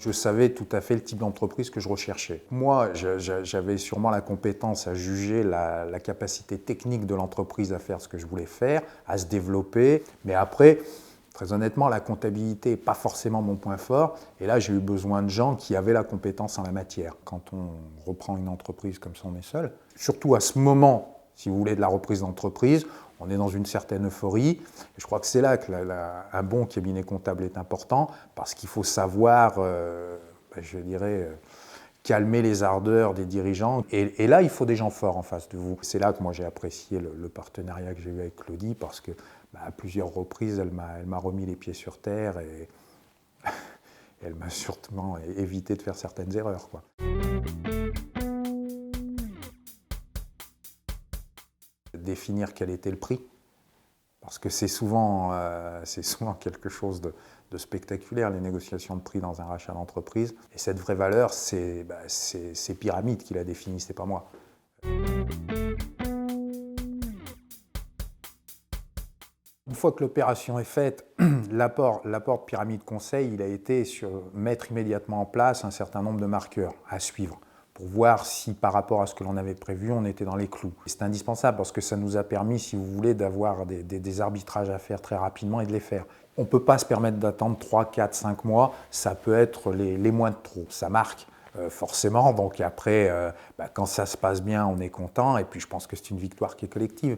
Je savais tout à fait le type d'entreprise que je recherchais. Moi, j'avais sûrement la compétence à juger la capacité technique de l'entreprise à faire ce que je voulais faire, à se développer. Mais après, très honnêtement, la comptabilité n'est pas forcément mon point fort. Et là, j'ai eu besoin de gens qui avaient la compétence en la matière. Quand on reprend une entreprise comme ça, on est seul. Surtout à ce moment, si vous voulez, de la reprise d'entreprise, on est dans une certaine euphorie. Et je crois que c'est là qu'un bon cabinet comptable est important, parce qu'il faut savoir, je dirais, calmer les ardeurs des dirigeants. Et là, il faut des gens forts en face de vous. C'est là que moi j'ai apprécié le partenariat que j'ai eu avec Claudie, parce que à plusieurs reprises, elle m'a remis les pieds sur terre et elle m'a surtout évité de faire certaines erreurs, quoi. Définir quel était le prix, parce que c'est souvent quelque chose de spectaculaire, les négociations de prix dans un rachat d'entreprise. Et cette vraie valeur, c'est Pyramide qui l'a définie, c'est pas moi. Une fois que l'opération est faite, l'apport de Pyramide Conseil, il a été sur mettre immédiatement en place un certain nombre de marqueurs à suivre pour voir si par rapport à ce que l'on avait prévu, on était dans les clous. C'est indispensable parce que ça nous a permis, si vous voulez, d'avoir des arbitrages à faire très rapidement et de les faire. On ne peut pas se permettre d'attendre 3, 4, 5 mois, ça peut être les mois de trop. Ça marque forcément, donc après, quand ça se passe bien, on est content et puis je pense que c'est une victoire qui est collective.